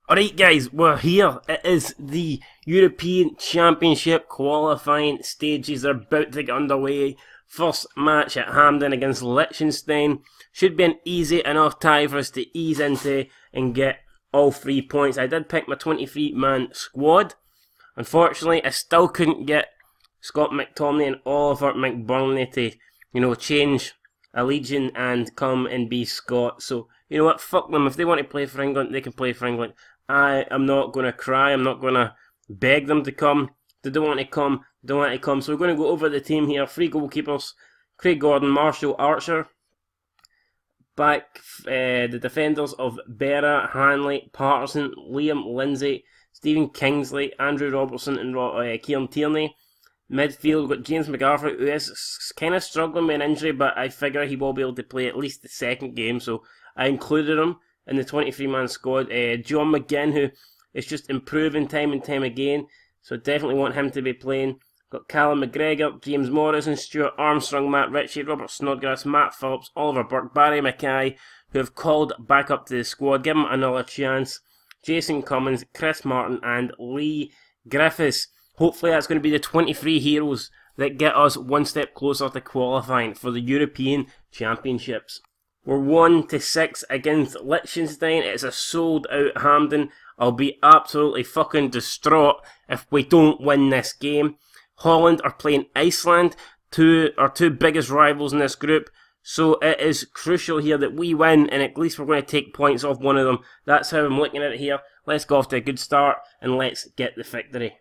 Alright guys, we're here. It is the European Championship qualifying stages are about to get underway. First match at Hampden against Liechtenstein. Should be an easy enough tie for us to ease into and get all 3 points. I did pick my 23-man squad. Unfortunately, I still couldn't get Scott McTominay and Oliver McBurnley to, change a legion and come and be Scott. So, you know what, fuck them. If they want to play for England, they can play for England. I am not going to cry. I'm not going to beg them to come. They don't want to come. They don't want to come. So we're going to go over the team here. 3 goalkeepers. Craig Gordon, Marshall, Archer. Back the defenders of Berra, Hanley, Patterson, Liam Lindsay, Stephen Kingsley, Andrew Robertson and Kieran Tierney. Midfield, we've got James McArthur, who is kind of struggling with an injury, but I figure he will be able to play at least the second game, so I included him in the 23-man squad. John McGinn, who is just improving time and time again, so definitely want him to be playing. Got Callum McGregor, James Morrison, Stuart Armstrong, Matt Ritchie, Robert Snodgrass, Matt Phillips, Oliver Burke, Barry Mackay, who have called back up to the squad. Give him another chance. Jason Cummins, Chris Martin and Lee Griffiths. Hopefully that's going to be the 23 heroes that get us one step closer to qualifying for the European Championships. We're 1-6 against Liechtenstein. It's a sold out Hampden. I'll be absolutely fucking distraught if we don't win this game. Holland are playing Iceland, our two biggest rivals in this group. So it is crucial here that we win, and at least we're going to take points off one of them. That's how I'm looking at it here. Let's go off to a good start, and let's get the victory.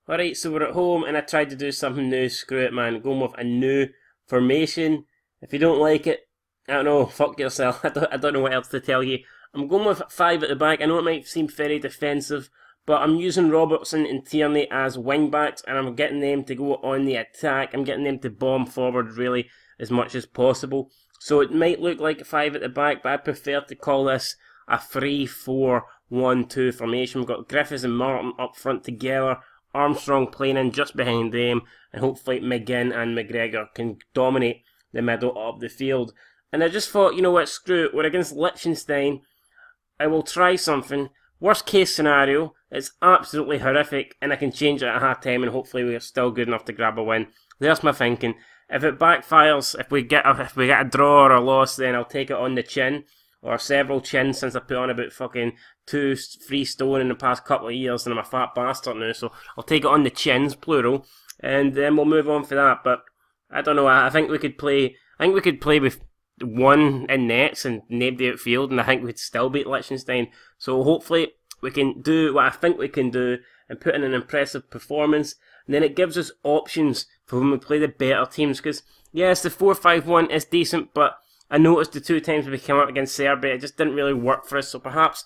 Alright, so we're at home, and I tried to do something new. Screw it, man. Going with a new formation. If you don't like it, I don't know, fuck yourself. I don't know what else to tell you. I'm going with 5 at the back. I know it might seem very defensive, but I'm using Robertson and Tierney as wing-backs, and I'm getting them to go on the attack. I'm getting them to bomb forward, really, as much as possible. So it might look like 5 at the back, but I prefer to call this a 3-4-1-2 formation. We've got Griffiths and Martin up front together. Armstrong playing in just behind them, and hopefully McGinn and McGregor can dominate the middle of the field. And I just thought, you know what, screw it, we're against Liechtenstein, I will try something. Worst case scenario, it's absolutely horrific, and I can change it at half time, and hopefully we're still good enough to grab a win. There's my thinking. If it backfires, if we get a draw or a loss, then I'll take it on the chin, or several chins, since I put on about fucking 2-3 stone in the past couple of years, and I'm a fat bastard now, so I'll take it on the chins, plural, and then we'll move on for that. But I don't know, I think we could play with one in nets and nobody outfield, and I think we'd still beat Liechtenstein. So hopefully we can do what I think we can do and put in an impressive performance, and then it gives us options for when we play the better teams, because yes, the 4-5-1 is decent, but I noticed the 2 times we came up against Serbia, it just didn't really work for us. So perhaps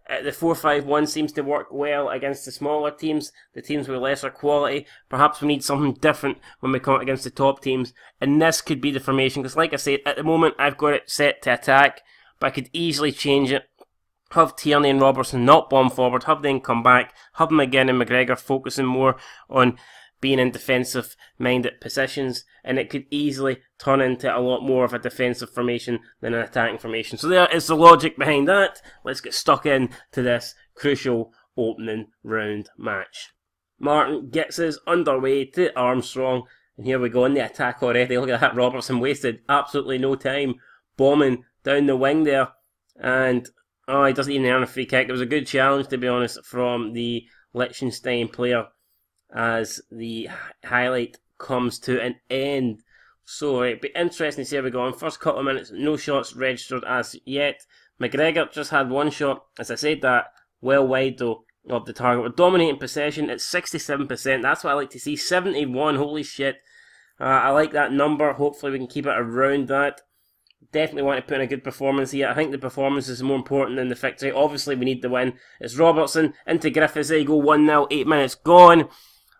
the 4-5-1 seems to work well against the smaller teams, the teams with lesser quality. Perhaps we need something different when we come up against the top teams, and this could be the formation, because like I said, at the moment I've got it set to attack, but I could easily change it. Have Tierney and Robertson not bomb forward, have them come back, have McGinn and McGregor focusing more on being in defensive-minded positions, and it could easily turn into a lot more of a defensive formation than an attacking formation. So there is the logic behind that. Let's get stuck in to this crucial opening round match. Martin gets us underway to Armstrong, and here we go in the attack already. Look at that, Robertson wasted absolutely no time bombing down the wing there, and he doesn't even earn a free kick. It was a good challenge, to be honest, from the Liechtenstein player, as the highlight comes to an end. So it'll be interesting to see how we go on. First couple of minutes, no shots registered as yet. McGregor just had 1 shot, as I said that, well wide though of the target. We're dominating possession at 67%, that's what I like to see. 71, holy shit. I like that number, hopefully we can keep it around that. Definitely want to put in a good performance here. I think the performance is more important than the victory. Obviously we need the win. It's Robertson into Griffiths, there you go, 1-0, 8 minutes gone.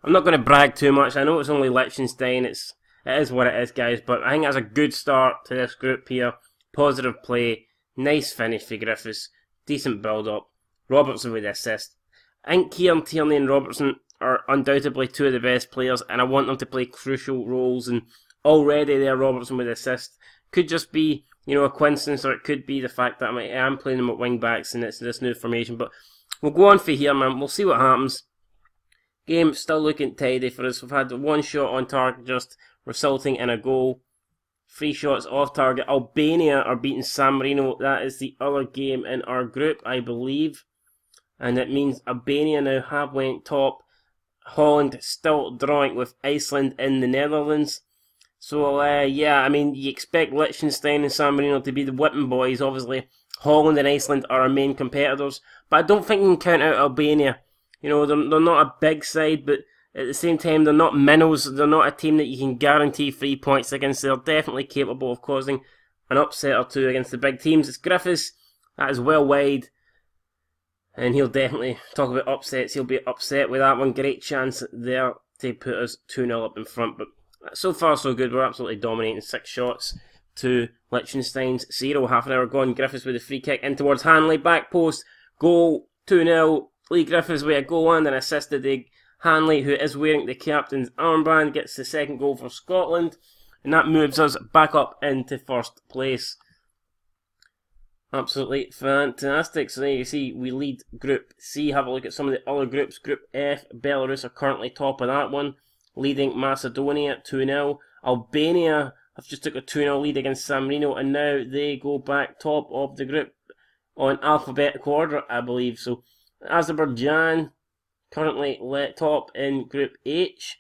I'm not going to brag too much. I know it's only Liechtenstein. It is what it is, guys. But I think that's a good start to this group here. Positive play. Nice finish for Griffiths. Decent build-up. Robertson with the assist. I think Kieran Tierney and Robertson are undoubtedly 2 of the best players, and I want them to play crucial roles. And already there, Robertson with the assist. Could just be, a coincidence, or it could be the fact that I am playing them at wing-backs and it's this new formation. But we'll go on for here, man. We'll see what happens. Game still looking tidy for us. We've had one shot on target just resulting in a goal. 3 shots off target. Albania are beating San Marino. That is the other game in our group, I believe. And it means Albania now have went top. Holland still drawing with Iceland in the Netherlands. So, yeah, I mean, you expect Liechtenstein and San Marino to be the whipping boys. Obviously, Holland and Iceland are our main competitors. But I don't think we can count out Albania. You know, they're not a big side, but at the same time, they're not minnows. They're not a team that you can guarantee 3 points against. They're definitely capable of causing an upset or two against the big teams. It's Griffiths. That is well wide. And he'll definitely talk about upsets. He'll be upset with that one. Great chance there to put us 2-0 up in front. But so far, so good. We're absolutely dominating. 6 shots to Liechtenstein's 0. Half an hour gone. Griffiths with a free kick in towards Hanley. Back post. Goal. 2-0. Lee Griffiths with a goal and an assist to Hanley, who is wearing the captain's armband, gets the second goal for Scotland. And that moves us back up into first place. Absolutely fantastic. So there you see, we lead Group C. Have a look at some of the other groups. Group F, Belarus are currently top of that one, leading Macedonia 2-0. Albania have just took a 2-0 lead against San Marino, and now they go back top of the group on alphabetical order, I believe. So Azerbaijan currently top in Group H.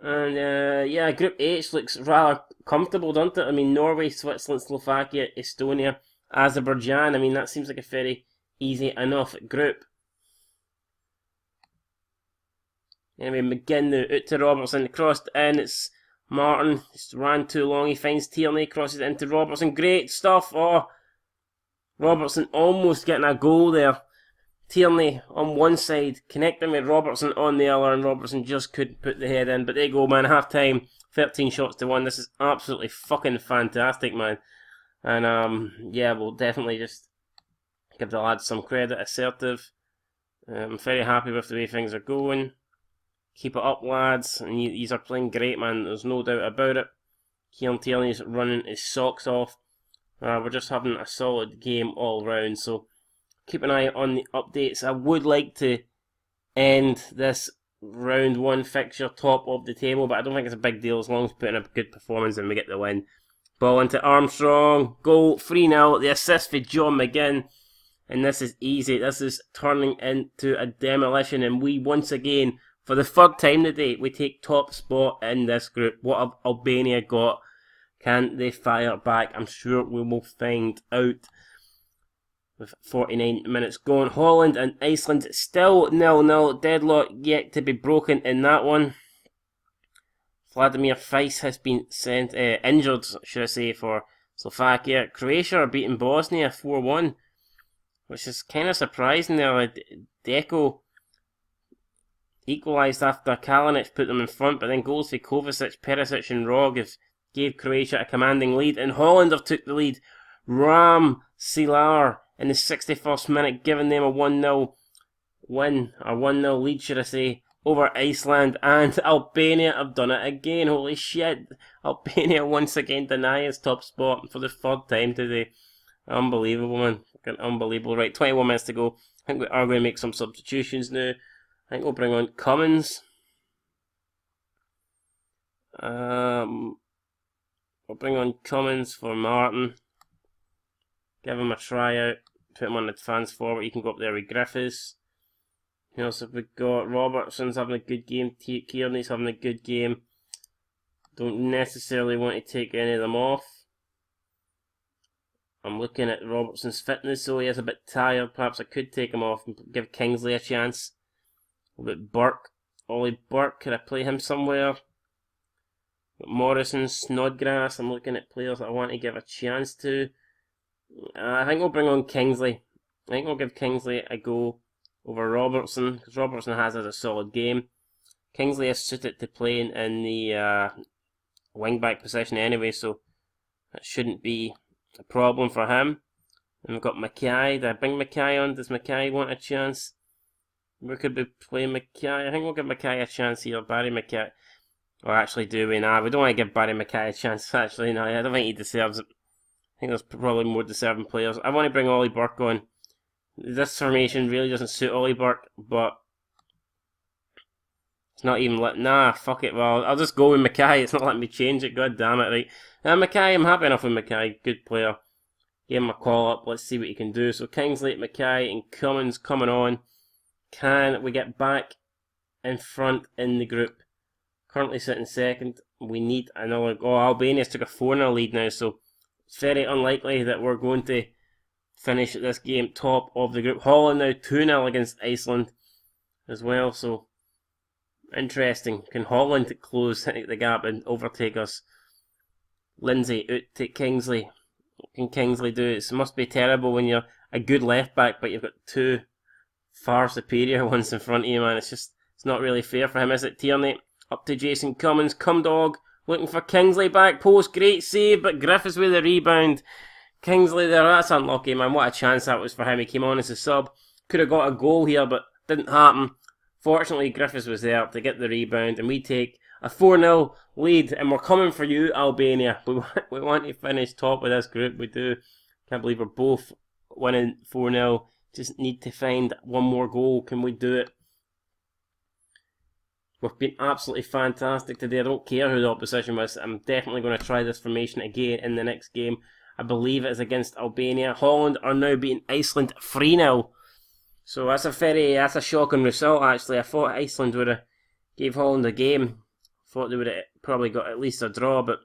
And yeah, Group H looks rather comfortable, doesn't it? I mean, Norway, Switzerland, Slovakia, Estonia, Azerbaijan. I mean, that seems like a very easy enough group. Anyway, McGinn now out to Robertson, crossed in. It's Martin, just ran too long. He finds Tierney, crosses it into Robertson. Great stuff. Oh, Robertson almost getting a goal there. Tierney on one side, connecting with Robertson on the other, and Robertson just couldn't put the head in. But they go, man, half time, 13 shots to 1. This is absolutely fucking fantastic, man. And yeah, we'll definitely just give the lads some credit. Assertive. I'm very happy with the way things are going. Keep it up, lads. And these are playing great, man. There's no doubt about it. Kieran Tierney's running his socks off. We're just having a solid game all round. So keep an eye on the updates. I would like to end this round 1 fixture top of the table, but I don't think it's a big deal as long as we put in a good performance and we get the win. Ball into Armstrong, goal, 3-0, the assist for John McGinn, and this is easy. This is turning into a demolition, and we once again, for the 3rd time today, we take top spot in this group. What have Albania got? Can they fire back? I'm sure we will find out. With 49 minutes gone, Holland and Iceland still 0-0. Deadlock yet to be broken in that one. Vladimir Feist has been injured, should I say, for Slovakia. Croatia are beating Bosnia 4-1, which is kind of surprising there. Deco equalised after Kalinic put them in front, but then goals for Kovacic, Perisic and Rog gave Croatia a commanding lead, and Holland have took the lead. Ram Silar in the 61st minute, giving them a 1-0 win, or 1-0 lead, should I say, over Iceland. And Albania have done it again. Holy shit. Albania once again deny his top spot for the 3rd time today. Unbelievable, man. Unbelievable. Right, 21 minutes to go. I think we are going to make some substitutions now. I think we'll bring on Cummins. We'll bring on Cummins for Martin. Give him a tryout. Put him on the fans forward. You can go up there with Griffiths. Who else have we got? Robertson's having a good game. Kearney's having a good game. Don't necessarily want to take any of them off. I'm looking at Robertson's fitness, so he is a bit tired. Perhaps I could take him off and give Kingsley a chance. A bit Burke. Ollie Burke, could I play him somewhere? Morrison, Snodgrass. I'm looking at players that I want to give a chance to. I think we'll bring on Kingsley. I think we'll give Kingsley a go over Robertson, because Robertson has a solid game. Kingsley is suited to playing in the wing-back position anyway, so that shouldn't be a problem for him. And we've got Mackay. Did I bring Mackay on? Does Mackay want a chance? We could be playing Mackay. I think we'll give Mackay a chance here. Barry Mackay. Or actually do we? Nah, we don't want to give Barry Mackay a chance. Actually, no, I don't think he deserves it. I think there's probably more deserving players. I want to bring Ollie Burke on. This formation really doesn't suit Ollie Burke, but it's not even nah, fuck it, well, I'll just go with Mackay. It's not letting me change it, god damn it, right. Mackay, I'm happy enough with Mackay, good player. Give him a call up, let's see what he can do. So Kingsley, Mackay and Cummins coming on. Can we get back in front in the group? Currently sitting second. We need another goal. Albania's took a 4-0 lead now, so it's very unlikely that we're going to finish this game top of the group. Holland now 2-0 against Iceland as well, so interesting. Can Holland close the gap and overtake us? Lindsay out to Kingsley. What can Kingsley do? It must be terrible when you're a good left back, but you've got two far superior ones in front of you, man. It's not really fair for him, is it? Tierney up to Jason Cummins. Cumdog looking for Kingsley, back post, great save, but Griffiths with the rebound. Kingsley there, that's unlucky, man. What a chance that was for him. He came on as a sub. Could have got a goal here, but didn't happen. Fortunately, Griffiths was there to get the rebound, and we take a 4-0 lead, and we're coming for you, Albania. We want to finish top of this group, we do. Can't believe we're both winning 4-0. Just need to find one more goal. Can we do it? We've been absolutely fantastic today. I don't care who the opposition was. I'm definitely going to try this formation again in the next game. I believe it is against Albania. Holland are now beating Iceland 3-0. So that's a shocking result, actually. I thought Iceland would have gave Holland a game. Thought they would have probably got at least a draw, but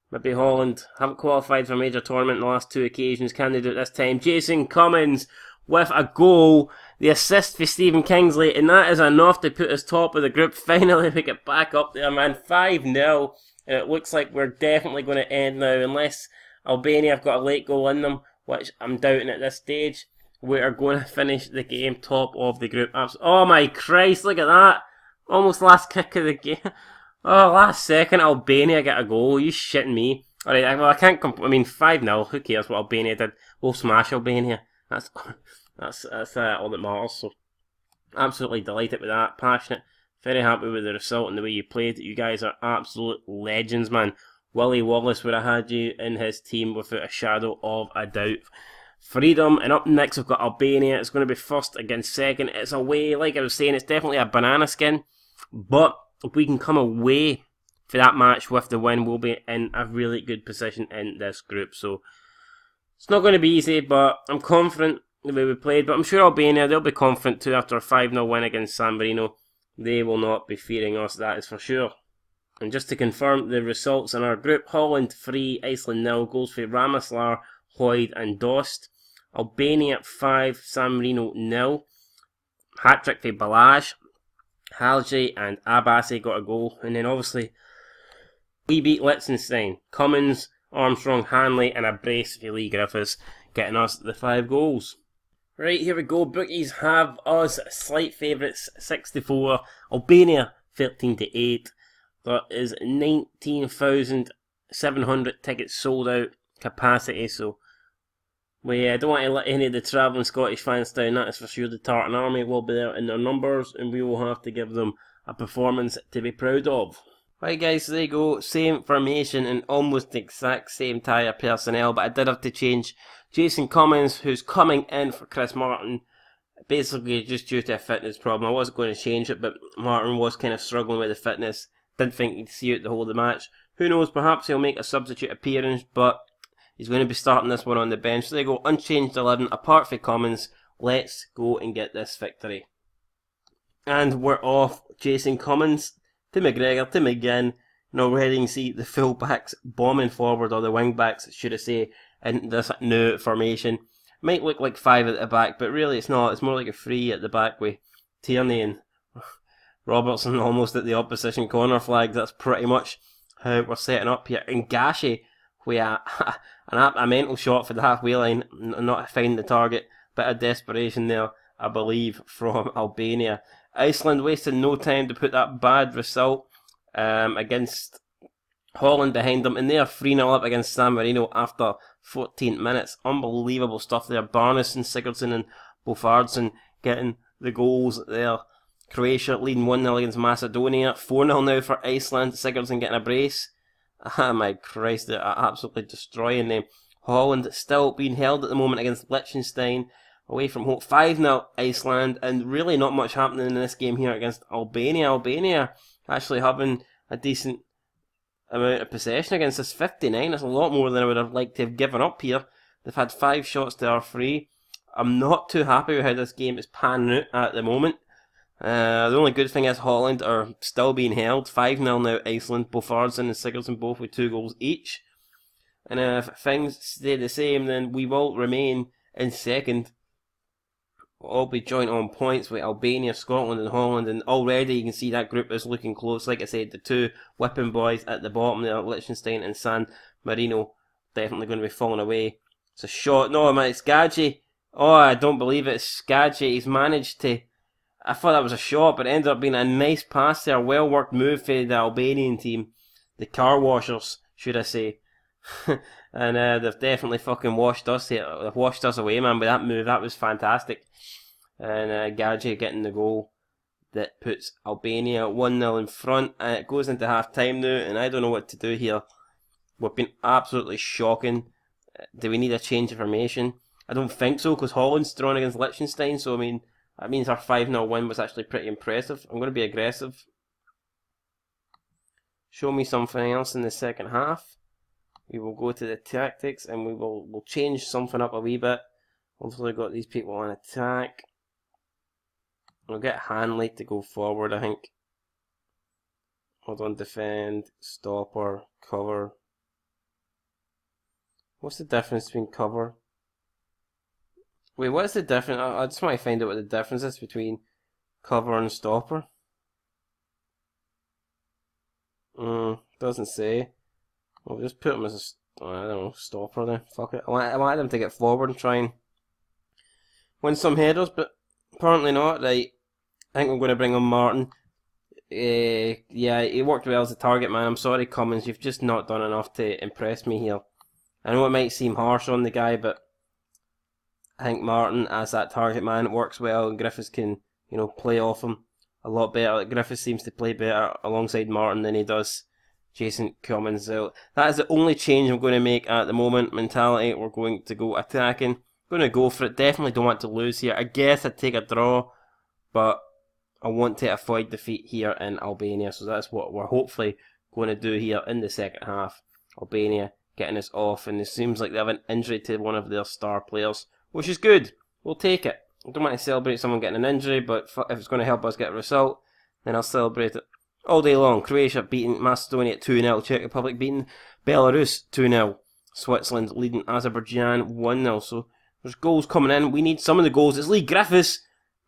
maybe Holland haven't qualified for a major tournament in the last two occasions. Can they do it this time? Jason Cummins with a goal. The assist for Stephen Kingsley, and that is enough to put us top of the group. Finally, we get back up there, man. 5-0. And it looks like we're definitely going to end now, unless Albania have got a late goal in them, which I'm doubting at this stage. We are going to finish the game top of the group. Oh my Christ, look at that. Almost last kick of the game. Oh, last second, Albania get a goal. Are you shitting me? Alright, well, I can't 5-0. Who cares what Albania did? We'll smash Albania. That's all that matters. So, absolutely delighted with that. Passionate. Very happy with the result and the way you played. You guys are absolute legends, man. Willie Wallace would have had you in his team without a shadow of a doubt. Freedom, and up next we've got Albania. It's going to be first against second. It's away, like I was saying, it's definitely a banana skin. But if we can come away for that match with the win, we'll be in a really good position in this group. So, it's not going to be easy, but I'm confident the way we played. But I'm sure Albania, they'll be confident too after a 5-0 win against San Marino. They will not be fearing us, that is for sure. And just to confirm the results in our group, Holland 3, Iceland 0, goals for Ramaslar, Hoyd and Dost. Albania 5, San Marino 0. Hat-trick for Balaj, Halji and Abassi got a goal. And then obviously, we beat Liechtenstein. Cummins, Armstrong, Hanley and a brace for Lee Griffiths, getting us the 5 goals. Right, here we go. Bookies have us slight favourites, 6-4. Albania 13-8. There is 19,700 tickets sold out capacity, so we don't want to let any of the travelling Scottish fans down, that is for sure. The Tartan Army will be there in their numbers, and we will have to give them a performance to be proud of. Right guys, so there you go, same formation and almost the exact same tyre personnel, but I did have to change Jason Cummins, who's coming in for Chris Martin, basically just due to a fitness problem. I wasn't going to change it, but Martin was kind of struggling with the fitness. Didn't think he'd see out the whole of the match. Who knows, perhaps he'll make a substitute appearance, but he's going to be starting this one on the bench. So there you go, unchanged 11, apart from Cummins. Let's go and get this victory. And we're off. Jason Cummins to McGregor to McGinn. And already you can see the full-backs bombing forward, or the wing-backs, should I say, in this new formation. Might look like 5 at the back, but really it's not. It's more like a 3 at the back with Tierney and Robertson almost at the opposition corner flags. That's pretty much how we're setting up here. And Gashi, with a mental shot for the halfway line, not finding the target. Bit of desperation there, I believe, from Albania. Iceland wasted no time to put that bad result against Holland behind them, and they are 3-0 up against San Marino after 14 minutes. Unbelievable stuff there. Barnes, Sigurdsson and Bofardsson getting the goals there. Croatia leading 1-0 against Macedonia. 4-0 now for Iceland. Sigurdsson getting a brace. Ah, my Christ, they're absolutely destroying them. Holland still being held at the moment against Liechtenstein. away from home. 5-0 Iceland, and really not much happening in this game here against Albania. Albania actually having a decent amount of possession against us, 59. That's a lot more than I would have liked to have given up here. They've had 5 shots to our 3. I'm not too happy with how this game is panning out at the moment. The only good thing is Holland are still being held. 5-0 now Iceland. Bofarsson and Sigurdsson both with 2 goals each. And if things stay the same, then we will remain in second. We'll all be joint on points with Albania, Scotland and Holland, and already you can see that group is looking close. Like I said, the 2 whipping boys at the bottom there, Liechtenstein and San Marino, definitely going to be falling away. It's a shot. No, man, it's Gadji. Oh, I don't believe it. It's Gadji. He's managed to... I thought that was a shot, but it ended up being a nice pass there. Well worked move for the Albanian team. The car washers, should I say. And they've definitely fucking washed us here. They've washed us away, man, with that move. That was fantastic. And Gadji getting the goal that puts Albania 1-0 in front. And it goes into half time now, and I don't know what to do here. We've been absolutely shocking. Do we need a change of formation? I don't think so, because Holland's drawn against Liechtenstein, so I mean, that means our 5-0 win was actually pretty impressive. I'm going to be aggressive. Show me something else in the second half. We will go to the tactics and we'll change something up a wee bit. Hopefully got these people on attack. We'll get Hanley to go forward, I think. Hold on, defend, stopper, cover. What's the difference between cover? Wait, what is the difference? I just want to find out what the difference is between cover and stopper. Doesn't say. We'll just put him as a, I don't know, stopper then. Fuck it. I want them to get forward and try and win some headers, but apparently not. Right. I think I'm going to bring on Martin. Yeah, he worked well as a target man. I'm sorry, Cummins, you've just not done enough to impress me here. I know it might seem harsh on the guy, but I think Martin, as that target man, works well, and Griffiths can, you know, play off him a lot better. Like, Griffiths seems to play better alongside Martin than he does Jason Cummins. So that is the only change I'm going to make at the moment. Mentality, we're going to go attacking. Going to go for it. Definitely don't want to lose here. I guess I'd take a draw, but I want to avoid defeat here in Albania. So that's what we're hopefully going to do here in the second half. Albania getting us off, and it seems like they have an injury to one of their star players, which is good. We'll take it. I don't want to celebrate someone getting an injury, but if it's going to help us get a result, then I'll celebrate it all day long. Croatia beating Macedonia 2-0. Czech Republic beating Belarus 2-0. Switzerland leading Azerbaijan 1-0. So there's goals coming in. We need some of the goals. It's Lee Griffiths,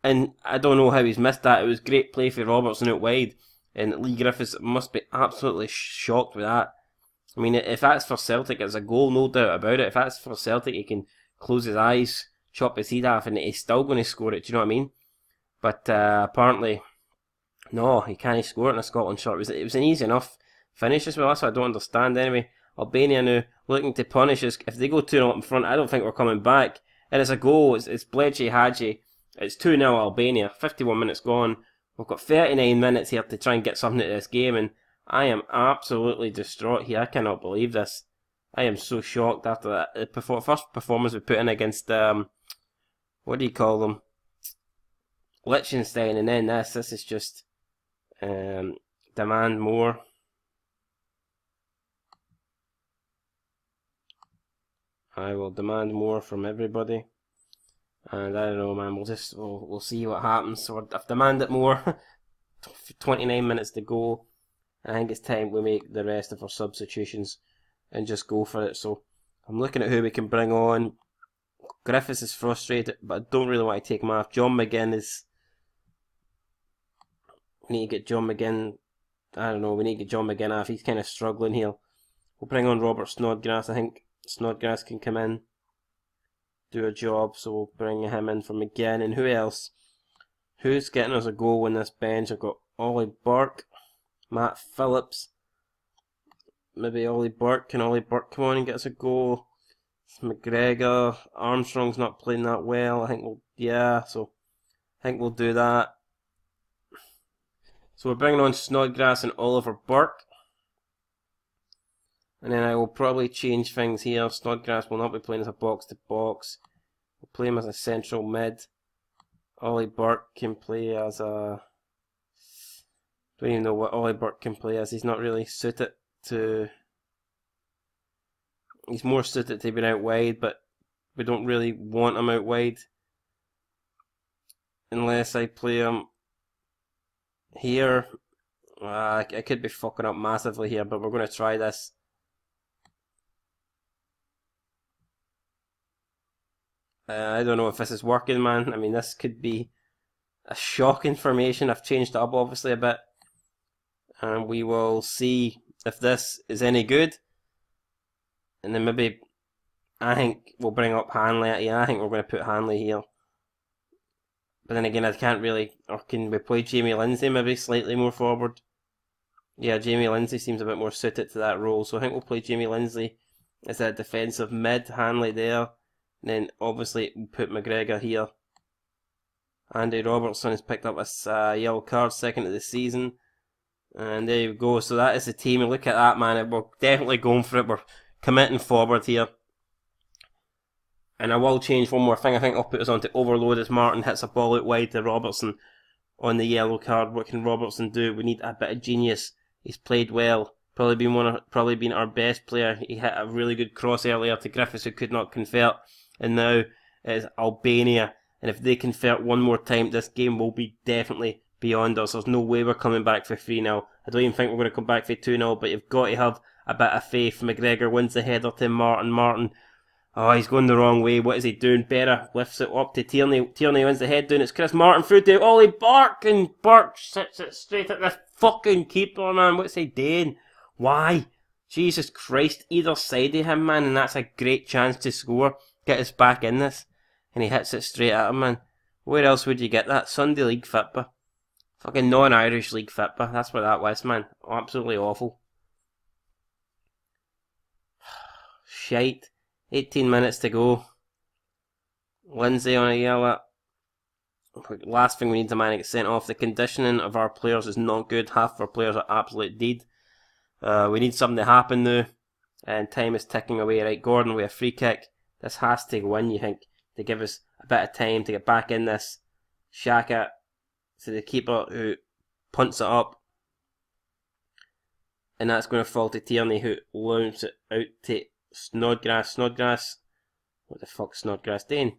and I don't know how he's missed that. It was great play for Robertson out wide, and Lee Griffiths must be absolutely shocked with that. I mean, if that's for Celtic, it's a goal, no doubt about it. If that's for Celtic, he can close his eyes, chop his head off, and he's still going to score it. Do you know what I mean? But apparently, no, he can't score it in a Scotland shirt. It was an easy enough finish as well. That's what I don't understand. Anyway, Albania now looking to punish us. If they go 2-0 up in front, I don't think we're coming back. And it's a goal. It's Bledji Hadji. It's 2-0 Albania. 51 minutes gone. We've got 39 minutes here to try and get something out of this game, and I am absolutely distraught here. I cannot believe this. I am so shocked after that. The first performance we put in against, what do you call them? Liechtenstein, and then this is just, demand more. I will demand more from everybody. And I don't know, man, we'll see what happens. So I've demanded more. 29 minutes to go. I think it's time we make the rest of our substitutions and just go for it. So I'm looking at who we can bring on. Griffiths is frustrated, but I don't really want to take him off. John McGinn is... We need to get John McGinn... I don't know, we need to get John McGinn off. He's kind of struggling here. We'll bring on Robert Snodgrass. I think Snodgrass can come in, do a job, so we'll bring him in for McGinn. And who else? Who's getting us a goal in this bench? I've got Ollie Burke, Matt Phillips, maybe Ollie Burke. Can Ollie Burke come on and get us a goal? It's McGregor. Armstrong's not playing that well. I think I think we'll do that. So we're bringing on Snodgrass and Oliver Burke. And then I will probably change things here. Snodgrass will not be playing as a box-to-box. We'll play him as a central mid. Ollie Burke can play as a... don't even know what Ollie Burke can play as. He's not really suited to... he's more suited to being out wide, but we don't really want him out wide. Unless I play him here. I could be fucking up massively here, but we're going to try this. I don't know if this is working, man. I mean, this could be a shocking formation. I've changed it up, obviously, a bit. And we will see if this is any good. And then maybe, I think we'll bring up Hanley. Yeah, I think we're going to put Hanley here. But then again, I can't really... or can we play Jamie Lindsay maybe slightly more forward? Yeah, Jamie Lindsay seems a bit more suited to that role. So I think we'll play Jamie Lindsay as a defensive mid. Hanley there. And then obviously we'll put McGregor here. Andy Robertson has picked up a yellow card, second of the season. And there you go. So that is the team. And look at that, man. We're definitely going for it. We're committing forward here. And I will change one more thing. I think I'll put us on to overload as Martin hits a ball out wide to Robertson on the yellow card. What can Robertson do? We need a bit of genius. He's played well. Probably been our best player. He hit a really good cross earlier to Griffiths, who could not convert. And now it is Albania. And if they convert one more time, this game will be definitely beyond us. There's no way we're coming back for 3-0. I don't even think we're going to come back for 2-0, but you've got to have a bit of faith. McGregor wins the header to Martin. Martin, oh, he's going the wrong way. What is he doing? Berra lifts it up to Tierney. Tierney wins the head down. It's Chris Martin through to Ollie Burke, and Burke sits it straight at the fucking keeper, man. What's he doing? Why? Jesus Christ. Either side of him, man, and that's a great chance to score. Get us back in this. And he hits it straight at him, man. Where else would you get that? Sunday League Fitba. Fucking non-Irish League Fitba. That's what that was, man. Absolutely awful. Shite. 18 minutes to go. Lindsay on a yellow. Last thing we need to man get sent off. The conditioning of our players is not good. Half of our players are absolute dead. We need something to happen now. And time is ticking away. Right, Gordon with a free kick. This has to win, you think, to give us a bit of time to get back in this. Shaka to the keeper who punts it up. And that's going to fall to Tierney, who launches it out to Snodgrass. Snodgrass? What the fuck's Snodgrass doing?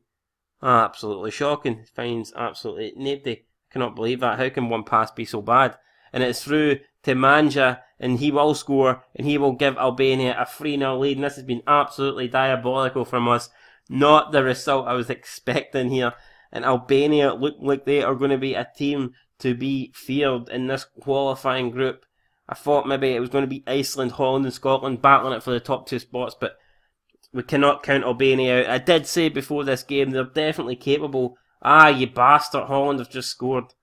Absolutely shocking. Finds absolutely nobody. I cannot believe that. How can one pass be so bad? And it's through to Manja, and he will score, and he will give Albania a 3-0 lead. And this has been absolutely diabolical from us. Not the result I was expecting here. And Albania look like they are going to be a team to be feared in this qualifying group. I thought maybe it was going to be Iceland, Holland and Scotland battling it for the top two spots, but we cannot count Albania out. I did say before this game they're definitely capable. Ah, you bastard, Holland have just scored.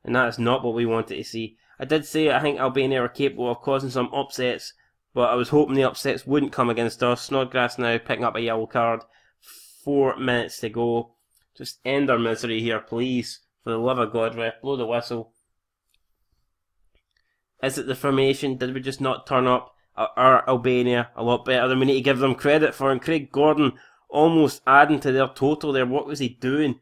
And that is not what we wanted to see. I did say I think Albania are capable of causing some upsets, but I was hoping the upsets wouldn't come against us. Snodgrass now picking up a yellow card. 4 minutes to go. Just end our misery here, please. For the love of God, ref, blow the whistle. Is it the formation? Did we just not turn up? Are Albania a lot better than we need to give them credit for? And Craig Gordon almost adding to their total there. What was he doing?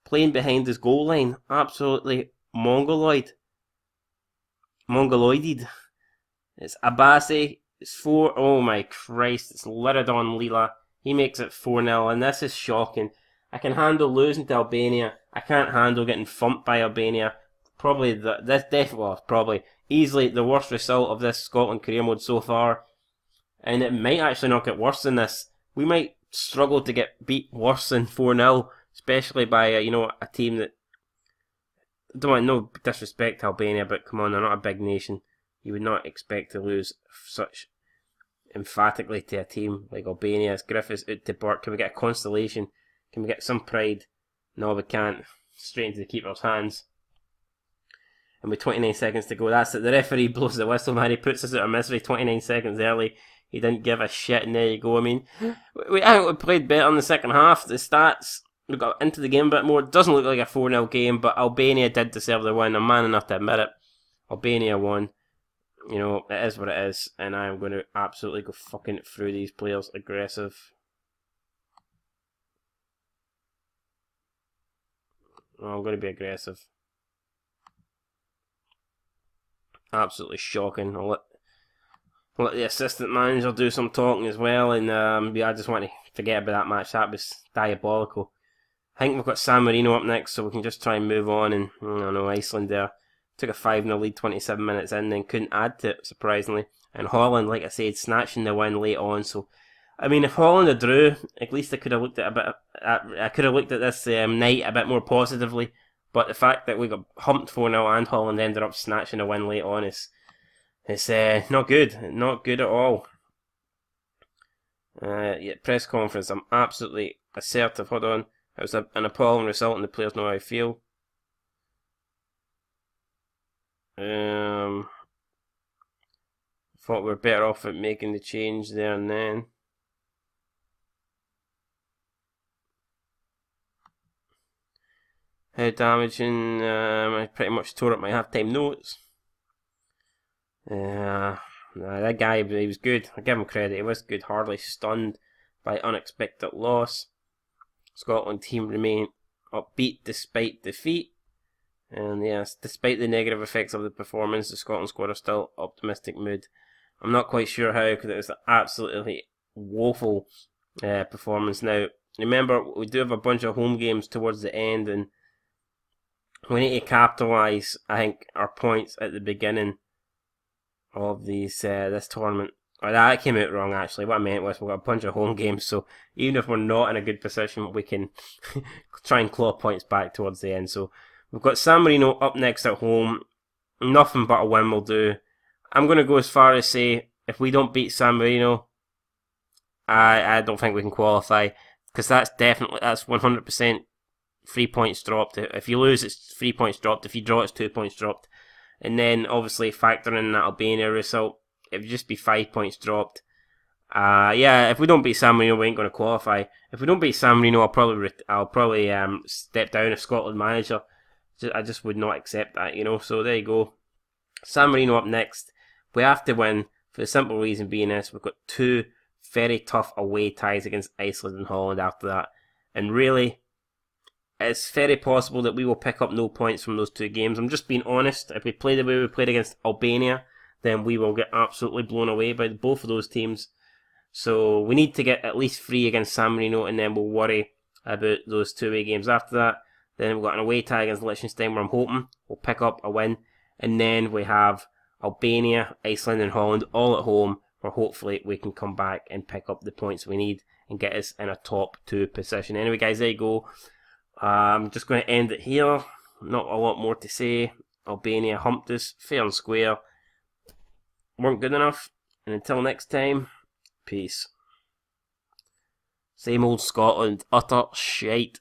Playing behind his goal line. Absolutely mongoloided. It's Abasi. It's 4. Oh my Christ. It's Liradon Lila. He makes it 4-0. And this is shocking. I can handle losing to Albania. I can't handle getting thumped by Albania. Probably easily the worst result of this Scotland career mode so far. And it might actually not get worse than this. We might struggle to get beat worse than 4-0. Especially by a team that... I don't want no disrespect to Albania, but come on, they're not a big nation. You would not expect to lose such emphatically to a team like Albania. As Griffiths out to Burke. Can we get a consolation? Can we get some pride? No, we can't. Straight into the keeper's hands. And with 29 seconds to go, that's it. The referee blows the whistle, man. He puts us out of misery 29 seconds early. He didn't give a shit, and there you go. I mean, I think we played better in the second half. The stats, we got into the game a bit more. It doesn't look like a 4-0 game, but Albania did deserve the win. I'm man enough to admit it. Albania won. You know, it is what it is, and I am going to absolutely go fucking through these players aggressive. Oh, I'm going to be aggressive. Absolutely shocking. I'll let the assistant manager do some talking as well. And yeah, I just want to forget about that match. That was diabolical. I think we've got San Marino up next, so we can just try and move on. And I don't know, Iceland there took a 5-0 lead 27 minutes in, then couldn't add to it, surprisingly. And Holland, like I said, snatching the win late on. So, I mean, if Holland had drew, at least I could have looked at I could have looked at this night a bit more positively. But the fact that we got humped 4-0 and Holland ended up snatching a win late on is not good. Not good at all. Yeah, press conference. I'm absolutely assertive. Hold on. It was an appalling result, and the players know how I feel. Thought we were better off at making the change there and then. How damaging? I pretty much tore up my halftime notes. That guy, he was good. I give him credit. He was good. Hardly stunned by unexpected loss. Scotland team remain upbeat despite defeat. And yes, despite the negative effects of the performance, the Scotland squad are still optimistic mood. I'm not quite sure how, because it was an absolutely woeful performance. Now, remember, we do have a bunch of home games towards the end, and we need to capitalise, I think, our points at the beginning of this tournament. Oh, that came out wrong, actually. What I meant was we've got a bunch of home games, so even if we're not in a good position, we can try and claw points back towards the end. So we've got San Marino up next at home. Nothing but a win will do. I'm going to go as far as say, if we don't beat San Marino, I don't think we can qualify, because that's 100% 3 points dropped. If you lose, it's 3 points dropped. If you draw, it's 2 points dropped. And then, obviously, factoring in that Albania result, it would just be 5 points dropped. Yeah, if we don't beat San Marino, we ain't going to qualify. If we don't beat San Marino, I'll probably step down as Scotland manager. I just would not accept that, So there you go. San Marino up next. We have to win, for the simple reason being this: we've got 2 very tough away ties against Iceland and Holland after that. And really, it's very possible that we will pick up no points from those 2 games. I'm just being honest. If we play the way we played against Albania, then we will get absolutely blown away by both of those teams. So we need to get at least 3 against San Marino, and then we'll worry about those 2 away games after that. Then we've got an away tie against Liechtenstein, where I'm hoping we'll pick up a win. And then we have Albania, Iceland and Holland all at home, where hopefully we can come back and pick up the points we need and get us in a top 2 position. Anyway, guys, there you go. I'm just going to end it here. Not a lot more to say. Albania humped us fair and square. Weren't good enough. And until next time, peace. Same old Scotland, utter shite.